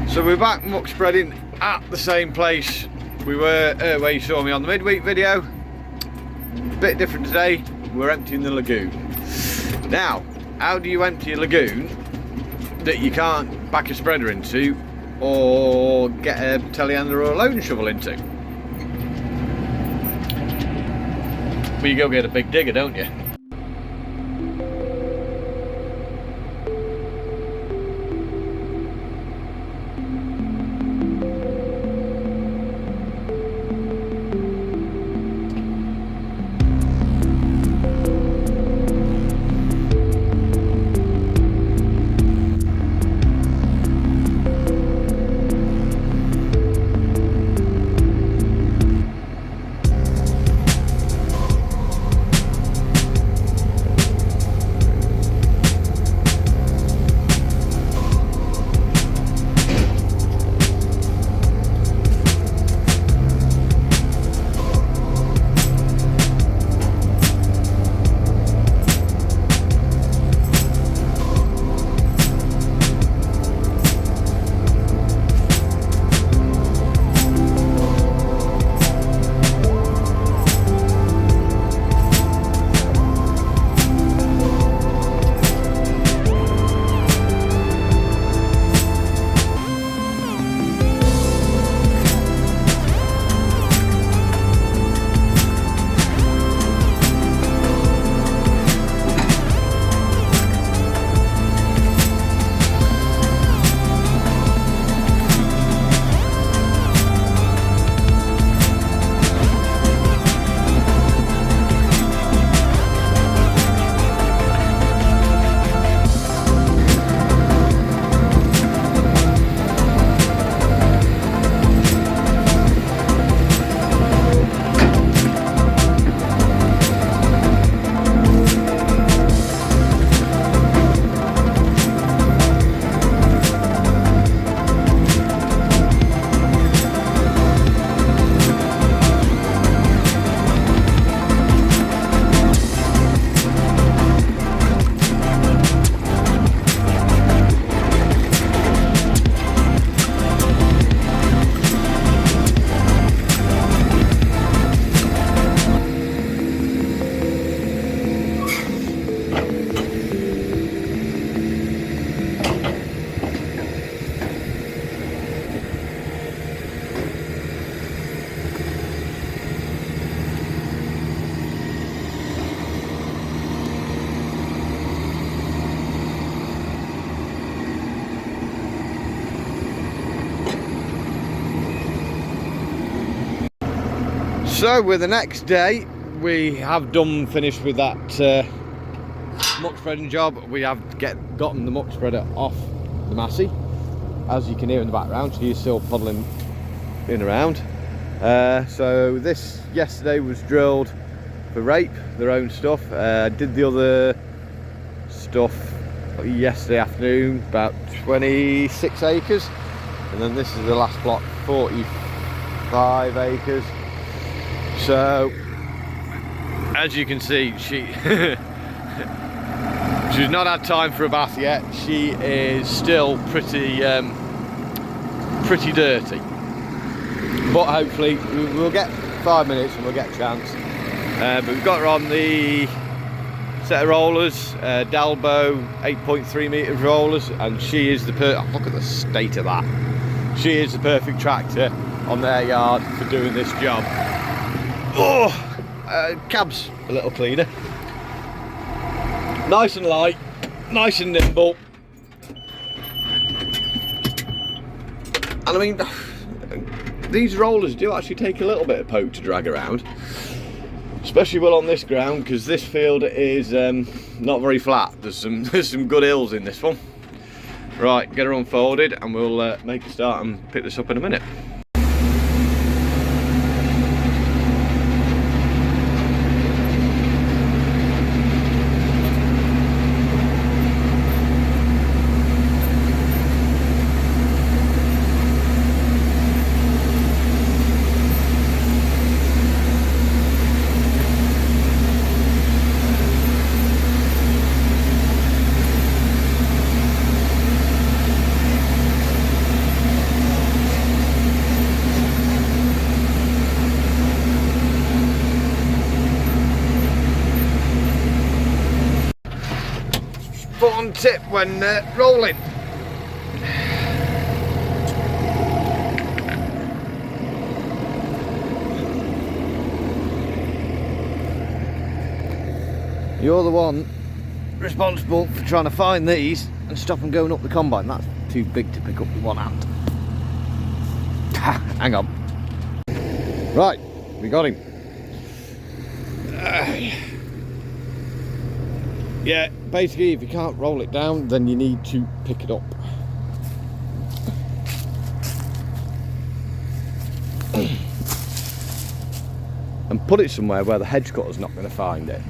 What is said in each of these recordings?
So we're back muck spreading at the same place we were where you saw me on the midweek video. Bit different today, we're emptying the lagoon. Now, how do you empty a lagoon that you can't back a spreader into or get a telehandler or a loading shovel into? Well, you go get a big digger, don't you? So with the next day, we have finished with that muck spreading job. We have gotten the muck spreader off the Massey. As you can hear in the background, she is still puddling in around. So this yesterday was drilled for rape, their own stuff. Did the other stuff yesterday afternoon, about 26 acres. And then this is the last block, 45 acres. So, as you can see, she's not had time for a bath yet. She is still pretty dirty. But hopefully we'll get 5 minutes and we'll get a chance. But we've got her on the set of rollers, Dalbo 8.3 metre rollers, and she is the look at the state of that. She is the perfect tractor on their yard for doing this job. Oh, cab's a little cleaner. Nice and light, nice and nimble. And I mean, these rollers do actually take a little bit of poke to drag around. Especially well on this ground, because this field is not very flat. There's some good hills in this one. Right, get her unfolded and we'll make a start and pick this up in a minute. tip when rolling. You're the one responsible for trying to find these and stop them going up the combine. That's too big to pick up with one hand. Hang on. Right, we got him. Yeah, basically if you can't roll it down, then you need to pick it up. And put it somewhere where the hedge cutter's not going to find it.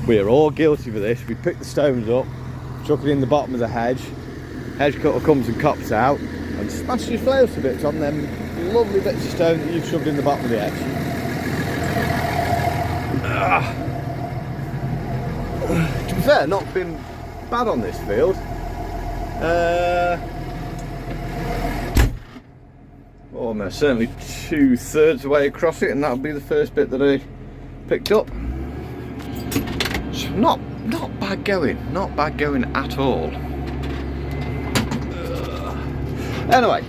We're all guilty of this. We pick the stones up, chuck it in the bottom of the hedge cutter comes and cops out and smashes flails to bits on them lovely bits of stone that you've shoved in the bottom of the hedge. To be fair, not been bad on this field. Almost certainly 2/3 the way across it, and that'll be the first bit that I picked up. So not bad going, not bad going at all. Anyway,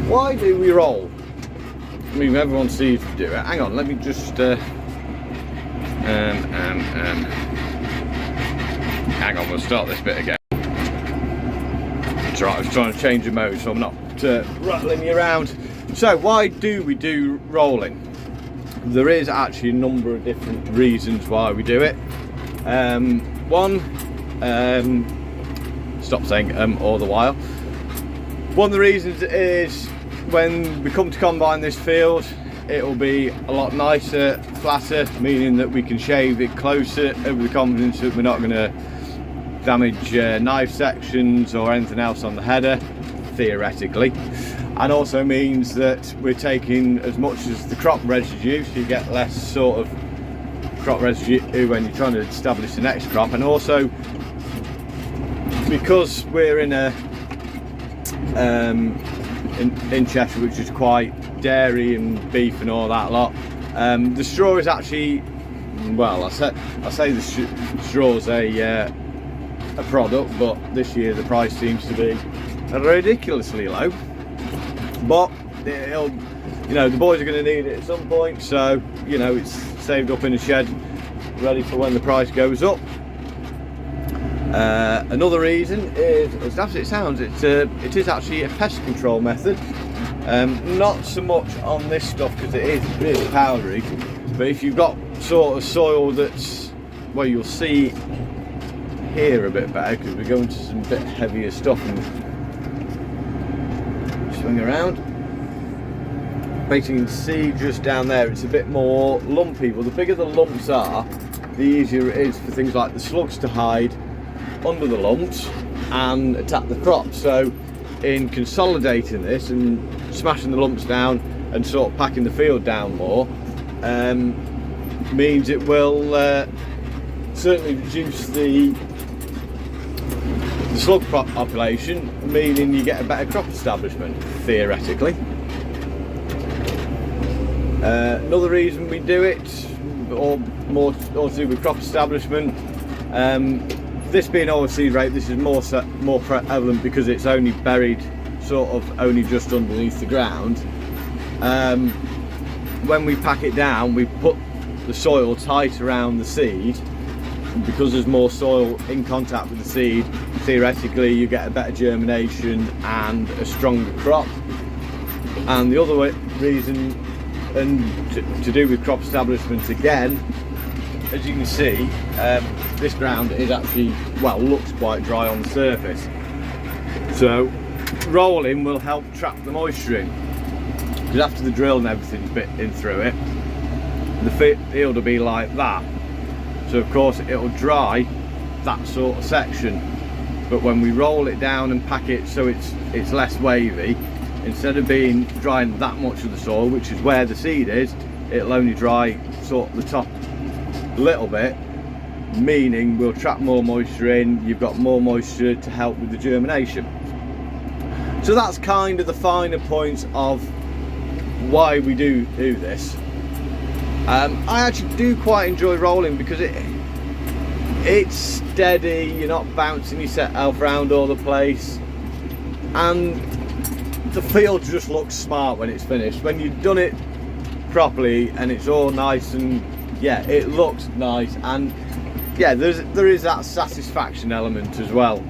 why do we roll? I mean, everyone sees to do it. Hang on, let me just hang on, we'll start this bit again. That's right, I was trying to change the mode so I'm not rattling you around. So why do we do rolling? There is actually a number of different reasons why we do it. One, stop saying all the while. One of the reasons is when we come to combine this field, it'll be a lot nicer, flatter, meaning that we can shave it closer over the confidence that we're not going to damage knife sections or anything else on the header, theoretically. And also means that we're taking as much as the crop residue, so you get less sort of crop residue when you're trying to establish the next crop. And also because we're in a in Cheshire, which is quite dairy and beef and all that lot, the straw is actually, well, I say the straw's a product, but this year the price seems to be ridiculously low. But it'll, you know, the boys are going to need it at some point, so you know it's saved up in a shed, ready for when the price goes up. Another reason is, as daft as it sounds, it is actually a pest control method. Not so much on this stuff because it is really powdery, but if you've got sort of soil that's, well, you'll see here a bit better because we're going to some bit heavier stuff and swing around. Basically you can see just down there it's a bit more lumpy, but the bigger the lumps are, the easier it is for things like the slugs to hide under the lumps and attack the crop. So in consolidating this and smashing the lumps down and sort of packing the field down more, means it will certainly reduce the slug population, meaning you get a better crop establishment, theoretically. Another reason we do it, or more to do with crop establishment, this being oil seed rape, this is more prevalent because it's only buried sort of only just underneath the ground. When we pack it down, we put the soil tight around the seed, and because there's more soil in contact with the seed, theoretically you get a better germination and a stronger crop. And the other reason, and to do with crop establishment again, as you can see, this ground is actually, well, looks quite dry on the surface. So rolling will help trap the moisture in, because after the drill and everything's bit in through it, the field will be like that. So of course it'll dry that sort of section. But when we roll it down and pack it so it's less wavy, instead of being drying that much of the soil, which is where the seed is, it'll only dry sort of the top a little bit, meaning we'll trap more moisture in. You've got more moisture to help with the germination. So that's kind of the finer points of why we do this. I actually do quite enjoy rolling because it's steady, you're not bouncing yourself around all the place, and the field just looks smart when it's finished. When you've done it properly and it's all nice, and yeah, it looks nice, and yeah, there is that satisfaction element as well.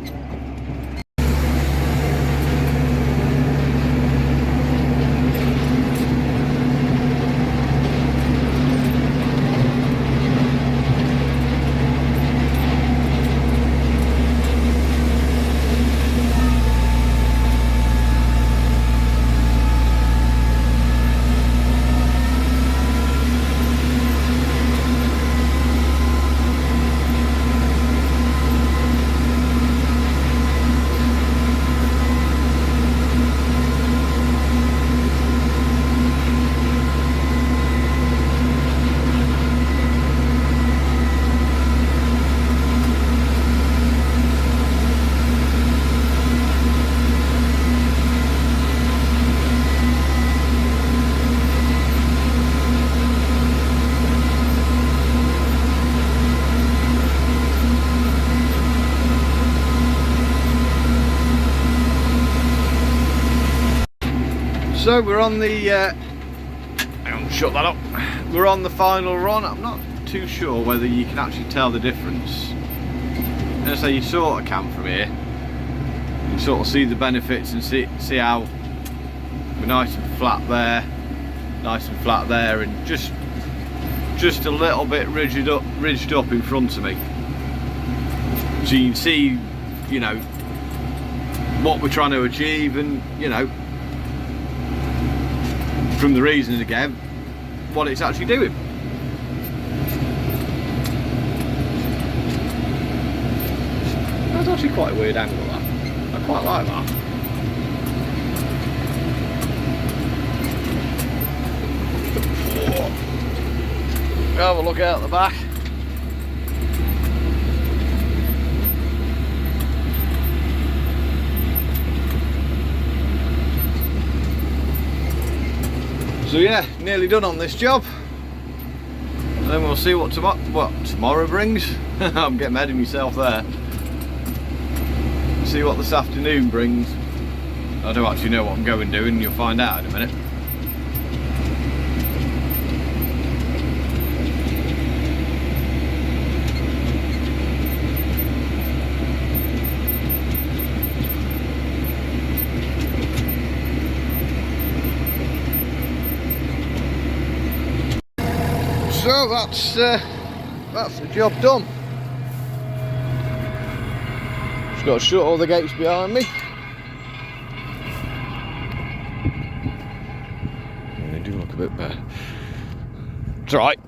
So we're on the shut that up. We're on the final run. I'm not too sure whether you can actually tell the difference. And so you sort of can from here. You sort of see the benefits and see how we're nice and flat there, and just a little bit ridged up in front of me. So you can see, you know, what we're trying to achieve, and you know, from the reasons again, what it's actually doing. That's actually quite a weird angle, that. I quite like that. Have a look out the back. So yeah, nearly done on this job, and then we'll see what tomorrow brings. I'm getting ahead of myself there. See what this afternoon brings. I don't actually know what I'm going doing, you'll find out in a minute. So that's the job done. Just got to shut all the gates behind me. Yeah, they do look a bit better. It's alright.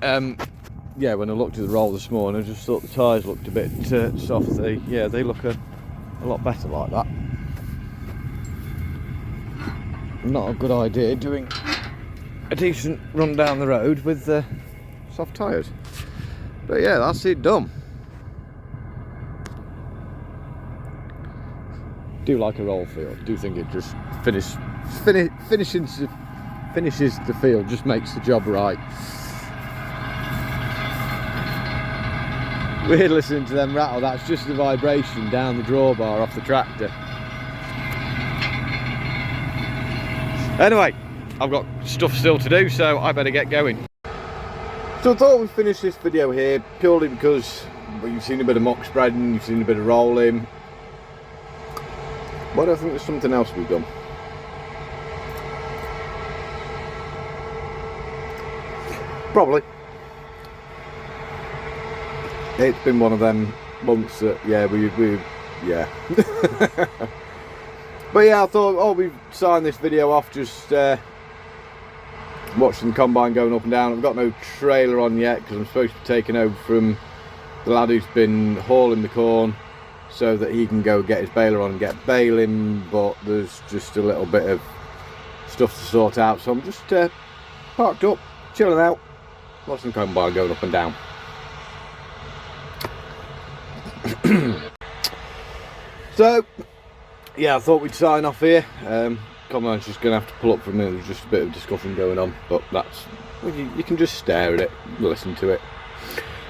Yeah, when I looked at the roll this morning, I just thought the tyres looked a bit soft. They look a lot better like that. Not a good idea doing a decent run down the road with soft tyres. But yeah, that's it done. Do like a roll field. Do think it just finishes the field, just makes the job right. We're listening to them rattle. That's just the vibration down the drawbar off the tractor. Anyway, I've got stuff still to do, so I better get going. So I thought we'd finish this video here purely because you've seen a bit of muck spreading, you've seen a bit of rolling. But I think there's something else we've done. Probably. It's been one of them months that, yeah, yeah. But yeah, I thought, we've signed this video off just watching the combine going up and down. I've got no trailer on yet because I'm supposed to be taking over from the lad who's been hauling the corn so that he can go get his baler on and get baling, but there's just a little bit of stuff to sort out, so I'm just parked up, chilling out, watching the combine going up and down. So yeah, I thought we'd sign off here. come on, just going to have to pull up for a minute. There's just a bit of discussion going on, but that's, well, you can just stare at it, listen to it.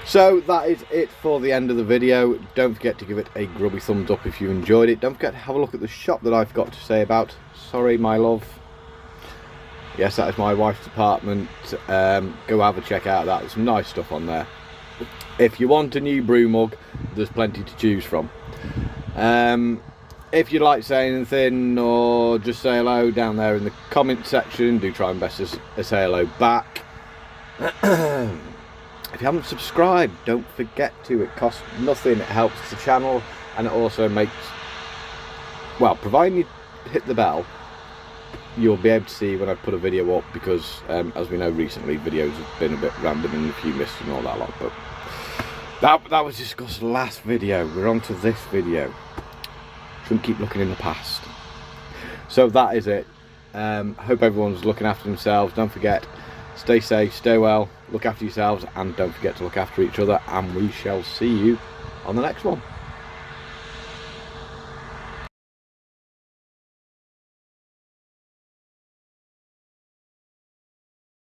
So that is it for the end of the video. Don't forget to give it a grubby thumbs up if you enjoyed it. Don't forget to have a look at the shop that I've got to say about. Sorry, my love. Yes, that is my wife's apartment. Go have a check out of that. There's some nice stuff on there. If you want a new brew mug, there's plenty to choose from. If you'd like to say anything or just say hello down there in the comment section, do try and best to say hello back. If you haven't subscribed, don't forget to. It costs nothing. It helps the channel, and it also makes, well, providing you hit the bell, you'll be able to see when I put a video up, because as we know, recently videos have been a bit random and a few missed and all that lot. But that was discussed last video. We're on to this video. Shouldn't keep looking in the past. So that is it. Hope everyone's looking after themselves. Don't forget, stay safe, stay well, look after yourselves, and don't forget to look after each other, and we shall see you on the next one.